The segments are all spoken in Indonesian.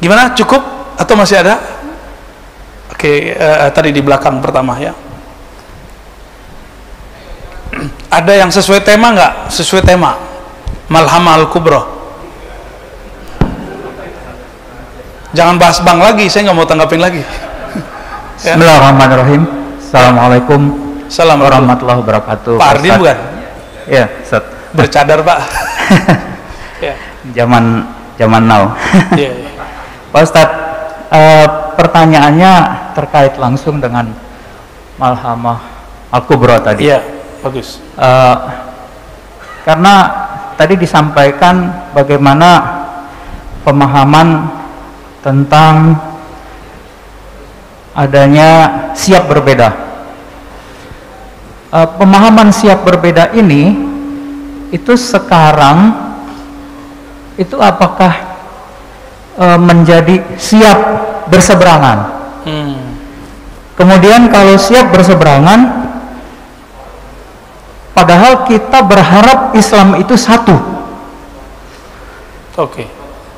Gimana? Cukup atau masih ada? Oke, tadi di belakang pertama ya. Ada yang sesuai tema nggak? Sesuai tema Malhamah Al-Kubra. Jangan bahas bank lagi, saya nggak mau tanggapin lagi. Ya. Bismillahirrahmanirrahim. Assalamualaikum warahmatullahi wabarakatuh. Pak Ardin bukan? Ya, Ustaz. Bercadar Pak. Ya. Zaman now. Ya, ya. Pak Ustaz, pertanyaannya terkait langsung dengan Malhamah Al-Kubra tadi. Iya, bagus. Karena tadi disampaikan bagaimana pemahaman tentang adanya siap berbeda. Pemahaman siap berbeda ini itu sekarang itu apakah menjadi siap berseberangan? Kemudian kalau siap berseberangan, padahal kita berharap Islam itu satu. Oke.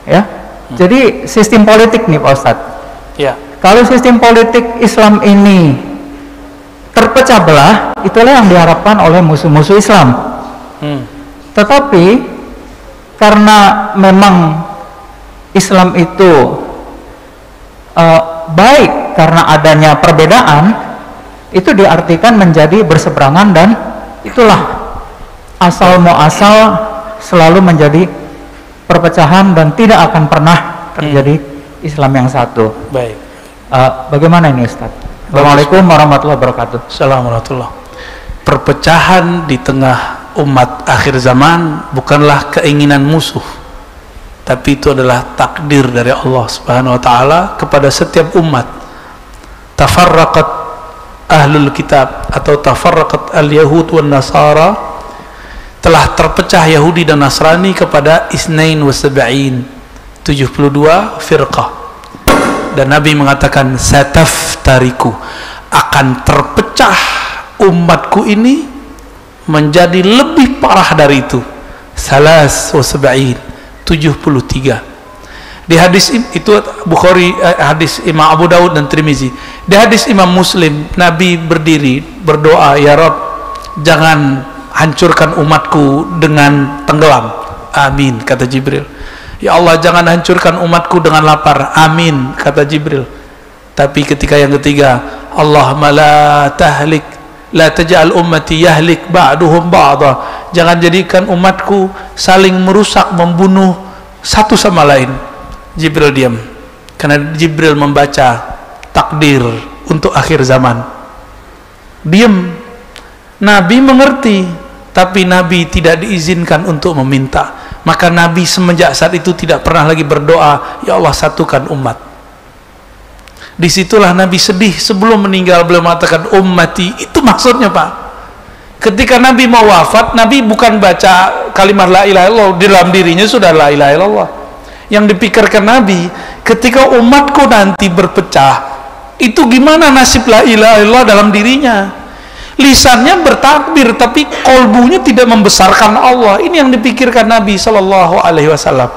Ya. Jadi sistem politik nih Pak Ustadz. Ya. Kalau sistem politik Islam ini terpecah belah, itulah yang diharapkan oleh musuh-musuh Islam. Tetapi karena memang Islam itu baik karena adanya perbedaan, itu diartikan menjadi berseberangan, dan itulah asal muasal selalu menjadi perpecahan dan tidak akan pernah terjadi Islam yang satu. Baik. Bagaimana ini Ustaz? Assalamualaikum warahmatullahi wabarakatuh. Assalamualaikum. Perpecahan di tengah umat akhir zaman bukanlah keinginan musuh, tapi itu adalah takdir dari Allah Subhanahu wa taala kepada setiap umat. Tafarraqat ahlul kitab atau tafarraqat al-yahud wan nasara, telah terpecah Yahudi dan Nasrani kepada isnain wa sab'in, 72 firqah. Dan Nabi mengatakan sataftariku, akan terpecah umatku ini menjadi lebih parah dari itu, salas wa sab'in, 73. Di hadis itu Bukhari, hadis Imam Abu Daud dan Tirmizi. Di hadis Imam Muslim, Nabi berdiri berdoa, ya Rabb, jangan hancurkan umatku dengan tenggelam. Amin, kata Jibril. Ya Allah, jangan hancurkan umatku dengan lapar. Amin, kata Jibril. Tapi ketika yang ketiga, Allahumma la tahlik, la taj'al ummati yahlik ba'duhum ba'da, jangan jadikan umatku saling merusak, membunuh satu sama lain. Jibril diam, karena Jibril membaca takdir untuk akhir zaman. Diam. Nabi mengerti, tapi Nabi tidak diizinkan untuk meminta. Maka Nabi semenjak saat itu tidak pernah lagi berdoa, ya Allah satukan umat. Disitulah Nabi sedih. Sebelum meninggal beliau mengatakan ummati. Itu maksudnya Pak. Ketika Nabi mau wafat, Nabi bukan baca kalimat la ilaha illallah, di dalam dirinya sudah la ilaha illallah. Yang dipikirkan Nabi, ketika umatku nanti berpecah, itu gimana nasib la ilaha illallah dalam dirinya. Lisannya bertakbir, tapi kolbunya tidak membesarkan Allah. Ini yang dipikirkan Nabi Shallallahu Alaihi Wasallam.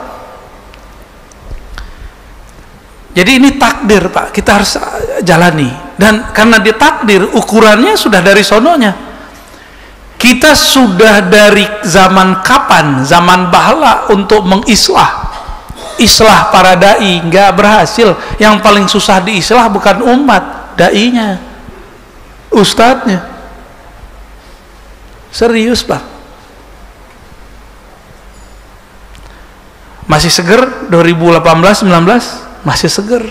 Jadi ini takdir Pak, kita harus jalani. Dan karena dia takdir, ukurannya sudah dari sononya. Kita sudah dari zaman kapan, zaman bahala untuk mengislah. Islah para dai nggak berhasil. Yang paling susah diislah bukan umat, dainya, ustadznya. Serius Pak. Masih seger 2018-19, masih seger.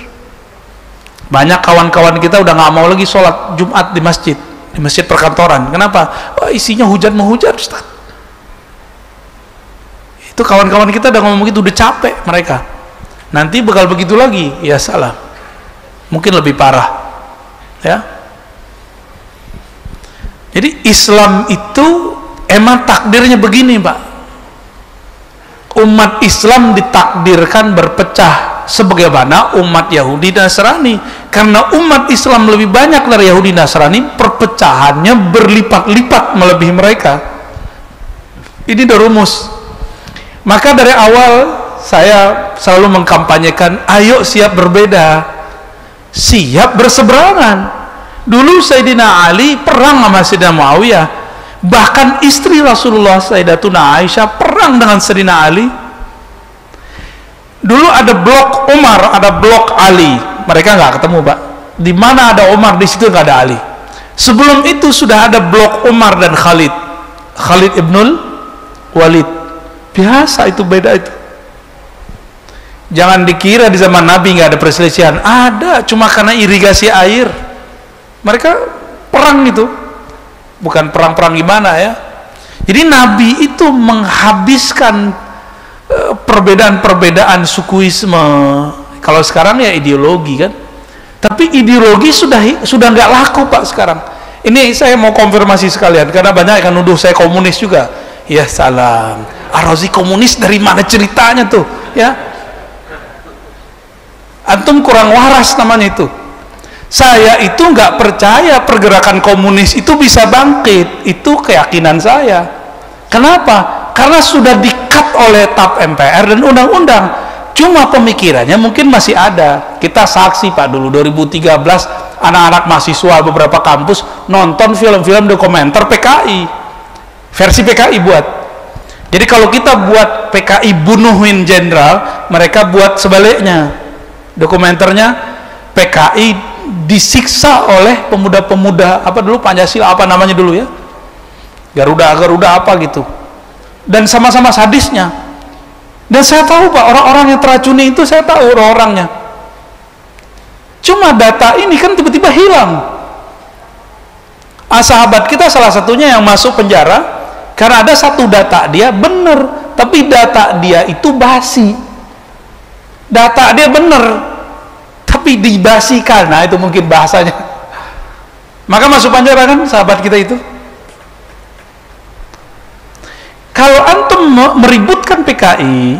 Banyak kawan-kawan kita udah nggak mau lagi sholat Jumat di masjid perkantoran. Kenapa? Wah, isinya hujan menghujat Ustaz. Itu kawan-kawan kita udah ngomong begitu, udah capek mereka. Nanti bakal begitu lagi, ya salah. Mungkin lebih parah. Ya. Jadi Islam itu emang takdirnya begini Pak. Umat Islam ditakdirkan berpecah sebagaimana umat Yahudi dan Nasrani. Karena umat Islam lebih banyak dari Yahudi dan Nasrani, perpecahannya berlipat-lipat melebihi mereka. Ini udah rumus. Maka dari awal saya selalu mengkampanyekan, ayo siap berbeda, siap berseberangan. Dulu Sayyidina Ali perang sama Sayyidina Muawiyah, bahkan istri Rasulullah Sayyidatuna Aisyah perang dengan Sayyidina Ali. Dulu ada blok Umar, ada blok Ali, mereka nggak ketemu, Pak. Di mana ada Umar, di situ nggak ada Ali. Sebelum itu sudah ada blok Umar dan Khalid, Khalid ibnul Walid. Biasa itu, beda itu. Jangan dikira di zaman Nabi nggak ada perselisihan, ada, cuma karena irigasi air. Mereka perang itu, bukan perang-perang gimana ya. Jadi Nabi itu menghabiskan perbedaan-perbedaan sukuisme. Kalau sekarang ya ideologi kan, tapi ideologi sudah nggak laku, Pak, sekarang. Ini saya mau konfirmasi sekalian karena banyak yang nuduh saya komunis juga. Ya salam, Ar-Razi komunis dari mana ceritanya tuh ya? Antum kurang waras namanya itu. Saya itu nggak percaya pergerakan komunis itu bisa bangkit, itu keyakinan saya. Kenapa? Karena sudah di-cut oleh TAP MPR dan undang-undang. Cuma pemikirannya mungkin masih ada. Kita saksi, Pak, dulu 2013 anak-anak mahasiswa beberapa kampus nonton film-film dokumenter PKI, versi PKI buat. Jadi kalau kita buat PKI bunuhin jenderal, mereka buat sebaliknya. Dokumenternya PKI disiksa oleh pemuda-pemuda apa dulu, Pancasila apa namanya dulu ya, Garuda apa gitu, dan sama-sama sadisnya. Dan saya tahu, Pak, orang-orang yang teracuni itu, saya tahu orang-orangnya. Cuma data ini kan tiba-tiba hilang. Sahabat kita salah satunya yang masuk penjara karena ada satu data dia benar, tapi data dia itu basi. Data dia benar tapi dibasikan, nah itu mungkin bahasanya. Maka masuk penjara kan sahabat kita itu. Kalau antum meributkan PKI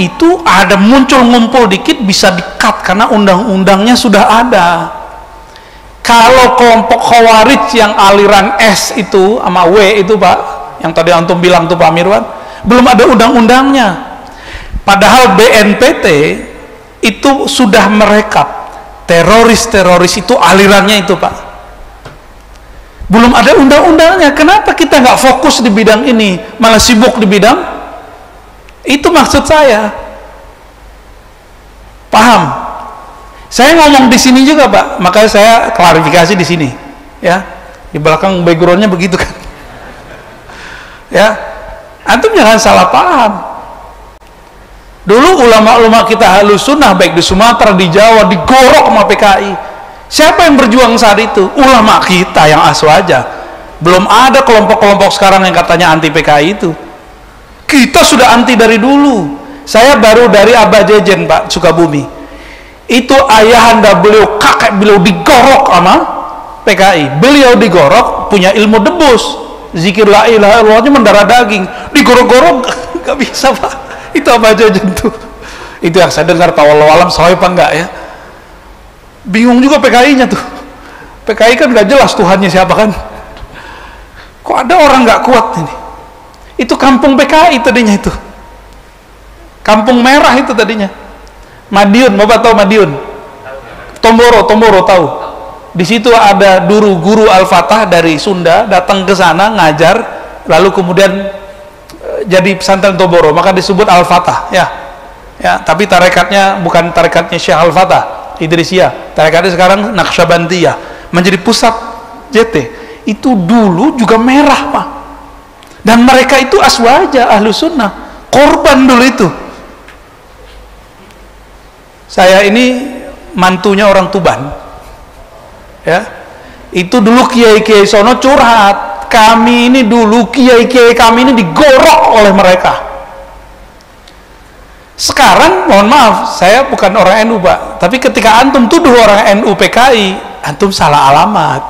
itu ada muncul ngumpul dikit bisa di-cut karena undang-undangnya sudah ada. Kalau kelompok Khawarij yang aliran S itu sama W itu, Pak, yang tadi antum bilang tuh, Pak Mirwan, belum ada undang-undangnya. Padahal BNPT itu sudah merekap teroris-teroris itu alirannya itu, Pak. Belum ada undang-undangnya. Kenapa kita nggak fokus di bidang ini, malah sibuk di bidang itu? Maksud saya, paham? Saya ngomong di sini juga, Pak, makanya saya klarifikasi di sini ya. Di belakang backgroundnya begitu kan ya. Antum jangan salah paham. Dulu ulama-ulama kita Ahlus Sunnah baik di Sumatera, di Jawa, digorok sama PKI. Siapa yang berjuang saat itu? Ulama kita yang aswaja. Belum ada kelompok-kelompok sekarang yang katanya anti PKI itu. Kita sudah anti dari dulu. Saya baru dari Abah Jejen, Pak, Sukabumi. Itu ayahanda beliau, kakek beliau digorok sama PKI. Beliau digorok, punya ilmu debus, zikir la ilaha illallahnya mendarah daging. Digorok-gorok gak bisa, Pak. Itu apa aja tuh. Itu yang saya dengar, tawallahu alam sahih apa enggak ya. Bingung juga PKI-nya tuh. PKI kan gak jelas Tuhannya siapa kan. Kok ada orang gak kuat ini. Itu kampung PKI tadinya itu. Kampung merah itu tadinya. Madiun, Bapak tahu Madiun? Tomboro tahu. Di situ ada dulu guru Al-Fatah dari Sunda datang ke sana ngajar, lalu kemudian jadi pesantren Tomboro, maka disebut Al-Fatah ya. Ya, tapi tarekatnya bukan tarekatnya Syekh Al-Fatah Idrisiyah, tarekatnya sekarang Naqsyabandiyah, menjadi pusat JT. Itu dulu juga merah, Pak. Dan mereka itu aswaja Ahlus Sunnah, korban dulu itu. Saya ini mantunya orang Tuban ya. Itu dulu kiai-kiai sono curhat, kami ini dulu kiai-kiai kami ini digorok oleh mereka. Sekarang mohon maaf, saya bukan orang NU, Pak, tapi ketika antum tuduh orang NU PKI, antum salah alamat.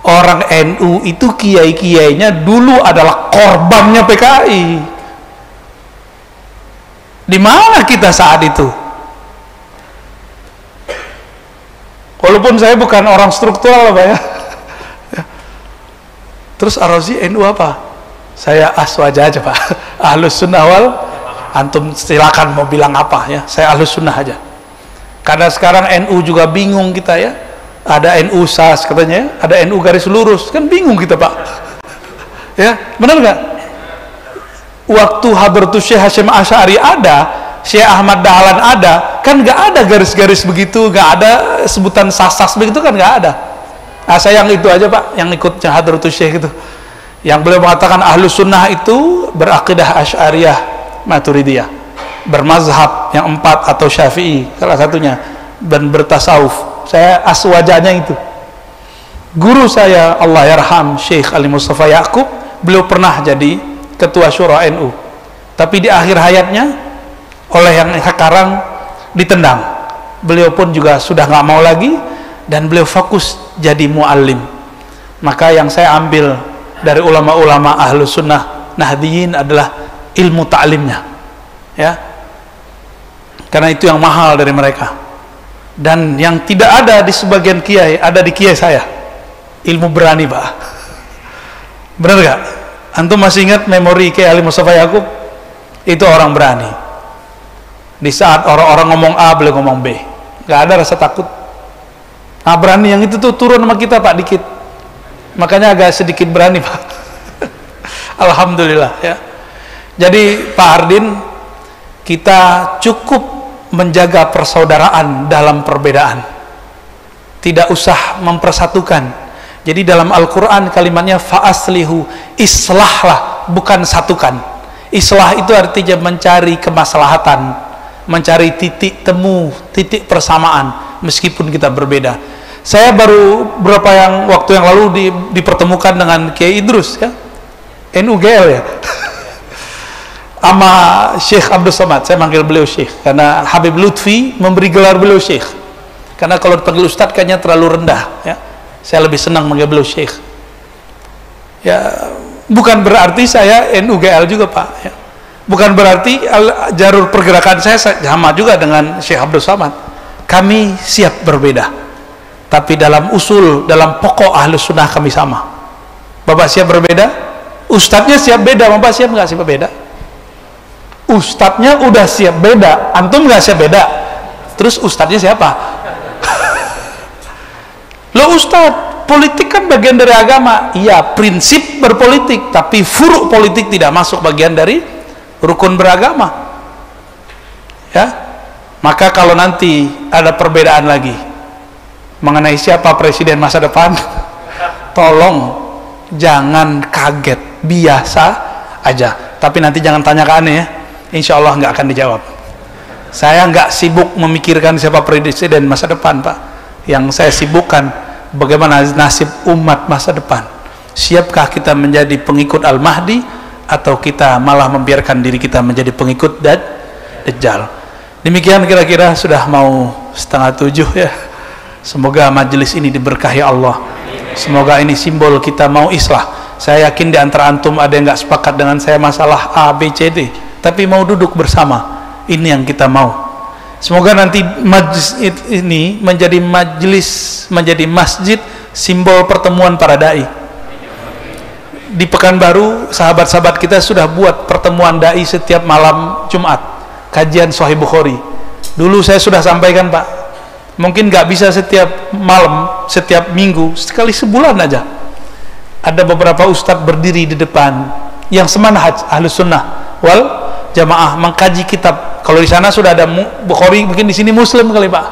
Orang NU itu kiai-kiainya dulu adalah korbannya PKI. Di mana kita saat itu? Walaupun saya bukan orang struktural, Pak ya. Terus Ar-Razi NU apa? Saya aswaja aja, Pak. Ahlus Sunnah wal Antum silakan mau bilang apa ya, saya Ahlus Sunnah aja. Karena sekarang NU juga bingung kita ya, ada NU SAS katanya, ada NU garis lurus, kan bingung kita Pak. Ya, benar nggak? Waktu Hadratus Syekh Hasyim Asy'ari ada, Syekh Ahmad Dahlan ada, kan nggak ada garis-garis begitu, nggak ada sebutan sas-sas begitu kan nggak ada. Nah, saya yang itu aja Pak, yang ikut Hadratus Syekh itu, yang beliau mengatakan Ahlus Sunnah itu berakidah Asy'ariyah Maturidiyah, bermazhab yang 4 atau Syafi'i salah satunya, dan bertasawuf. Saya aswajanya itu. Guru saya Allah yarham Syekh Ali Mustafa Yaqub, beliau pernah jadi ketua syura NU, tapi di akhir hayatnya oleh yang sekarang ditendang. Beliau pun juga sudah nggak mau lagi, dan beliau fokus jadi muallim. Maka yang saya ambil dari ulama-ulama Ahlus Sunnah Nahdiyin adalah ilmu ta'limnya, ya, karena itu yang mahal dari mereka, dan yang tidak ada di sebagian kiai ada di kiai saya, ilmu berani Pak. Benar gak? Antum masih ingat memori Kiai Ali Mustafa Yaqub? Itu orang berani. Di saat orang-orang ngomong A, beliau ngomong B, gak ada rasa takut. Nah, berani yang itu tuh turun sama kita Pak dikit, makanya agak sedikit berani Pak. Alhamdulillah ya. Jadi Pak Hardin, kita cukup menjaga persaudaraan dalam perbedaan, tidak usah mempersatukan. Jadi dalam Al-Quran kalimatnya fa'aslihu, islahlah, bukan satukan. Islah itu artinya mencari kemaslahatan, mencari titik temu, titik persamaan meskipun kita berbeda. Saya baru waktu yang lalu dipertemukan dengan Kiai Idrus ya, NUGL ya, sama Syekh Abdul Somad. Saya manggil beliau Syekh karena Habib Lutfi memberi gelar beliau Syekh, karena kalau dipanggil Ustadz kayaknya terlalu rendah ya. Saya lebih senang manggil beliau Syekh. Ya, bukan berarti saya NUGL juga Pak ya. Bukan berarti jalur pergerakan saya sama juga dengan Syekh Abdul Somad. Kami siap berbeda, tapi dalam usul, dalam pokok Ahlus Sunnah kami sama. Bapak siap berbeda, Ustadznya siap beda. Bapak siap nggak siap beda? Ustadznya udah siap beda, antum nggak siap beda, terus ustadznya siapa? Lo Ustadz, politik kan bagian dari agama. Iya, prinsip berpolitik, tapi furuk politik tidak masuk bagian dari rukun beragama ya. Maka kalau nanti ada perbedaan lagi mengenai siapa presiden masa depan, tolong jangan kaget, biasa aja. Tapi nanti jangan tanya ke aneh ya, insya Allah nggak akan dijawab. Saya nggak sibuk memikirkan siapa presiden masa depan Pak. Yang saya sibukkan bagaimana nasib umat masa depan. Siapkah kita menjadi pengikut Al-Mahdi, atau kita malah membiarkan diri kita menjadi pengikut Dajjal? Demikian kira-kira, sudah mau 6:30 ya. Semoga majelis ini diberkahi Allah. Semoga ini simbol kita mau islah. Saya yakin di antara antum ada yang nggak sepakat dengan saya masalah A, B, C, D, tapi mau duduk bersama. Ini yang kita mau. Semoga nanti majlis ini menjadi masjid simbol pertemuan para dai. Di Pekanbaru sahabat-sahabat kita sudah buat pertemuan dai setiap malam Jumat, kajian Sahih Bukhari. Dulu saya sudah sampaikan Pak, mungkin nggak bisa setiap malam, setiap minggu, sekali sebulan aja ada beberapa ustadz berdiri di depan yang semanhaj Ahlus Sunnah wal Jamaah mengkaji kitab. Kalau di sana sudah ada Bukhari, mungkin di sini Muslim kali Pak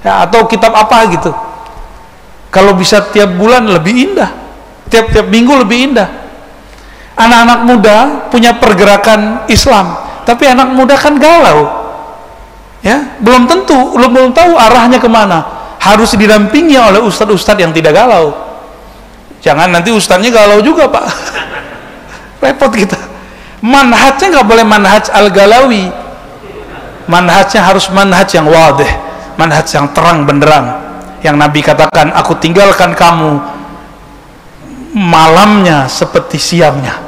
ya, atau kitab apa gitu. Kalau bisa tiap bulan lebih indah, tiap minggu lebih indah. Anak-anak muda punya pergerakan Islam, tapi anak muda kan galau ya, belum tahu arahnya kemana. Harus didampingi oleh ustadz-ustadz yang tidak galau. Jangan nanti ustadznya galau juga Pak. Repot kita. Manhajnya nggak boleh manhaj al-galawi, manhajnya harus manhaj yang wadih, manhaj yang terang benderang, yang Nabi katakan, aku tinggalkan kamu malamnya seperti siangnya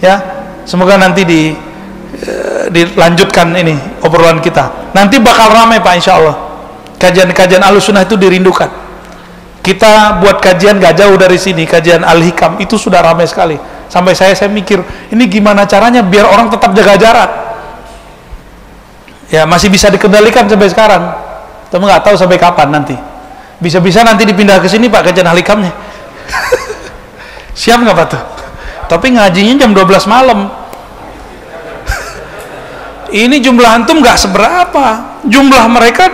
ya. Semoga nanti dilanjutkan ini obrolan kita, nanti bakal ramai Pak insya Allah. Kajian-kajian Ahlus Sunnah itu dirindukan. Kita buat kajian gak jauh dari sini, kajian Al-Hikam itu sudah ramai sekali. Sampai saya mikir, ini gimana caranya biar orang tetap jaga jarak. Ya masih bisa dikendalikan sampai sekarang, tapi nggak tahu sampai kapan nanti. Bisa-bisa nanti dipindah ke sini Pak kajian halikamnya. Siap nggak Pak tuh? Tapi ngajinya jam 12 malam. Ini jumlah antum nggak seberapa, jumlah mereka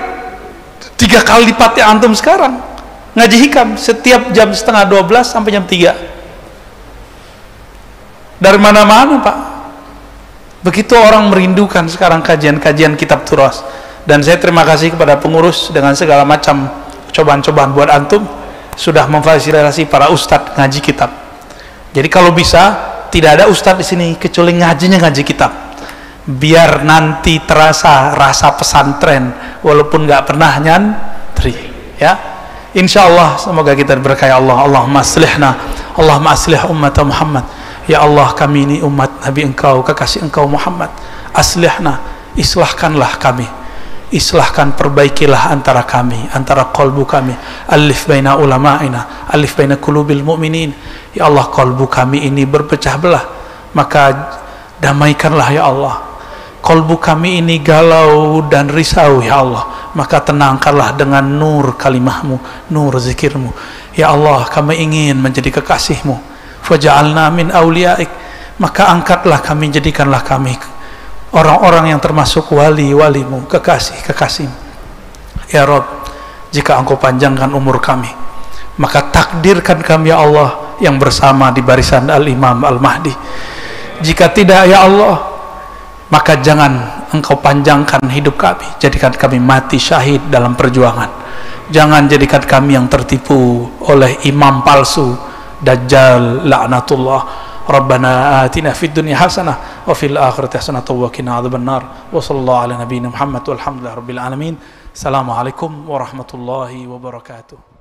3 kali lipatnya antum sekarang ngaji hikam setiap jam setengah 12 sampai jam 3 dari mana-mana Pak. Begitu orang merindukan sekarang kajian-kajian kitab turas. Dan saya terima kasih kepada pengurus dengan segala macam cobaan-cobaan buat antum sudah memfasilitasi para ustadz ngaji kitab. Jadi kalau bisa tidak ada ustadz di sini kecuali ngajinya ngaji kitab, biar nanti terasa rasa pesantren walaupun nggak pernah nyantri, ya. Insya Allah semoga kita berkah Allah. Allahumma aslihna, Allahumma aslih umat Muhammad. Ya Allah, kami ini umat Nabi Engkau, kekasih Engkau Muhammad. Aslihna, islahkanlah kami, islahkan, perbaikilah antara kami, antara kolbu kami. Alif baina ulama'ina, alif baina qulubil mu'minin. Ya Allah, kolbu kami ini berpecah belah, maka damaikanlah ya Allah. Kolbu kami ini galau dan risau ya Allah, maka tenangkanlah dengan nur kalimahmu, nur zikirmu. Ya Allah, kami ingin menjadi kekasihmu. Faja'alna min awliyaik, maka angkatlah kami, jadikanlah kami orang-orang yang termasuk wali-walimu, kekasih-kekasihmu. Ya Rabb, jika Engkau panjangkan umur kami, maka takdirkan kami ya Allah yang bersama di barisan Al-Imam Al-Mahdi. Jika tidak ya Allah, maka jangan Engkau panjangkan hidup kami, jadikan kami mati syahid dalam perjuangan. Jangan jadikan kami yang tertipu oleh imam palsu, Dajjal laknatullah. Rabbana atina fid dunya hasanah wa fil akhirati hasanah wa qina adzabannar. Wa sallallahu ala nabiyyina Muhammad walhamdulillahi rabbil alamin. Assalamualaikum warahmatullahi wabarakatuh.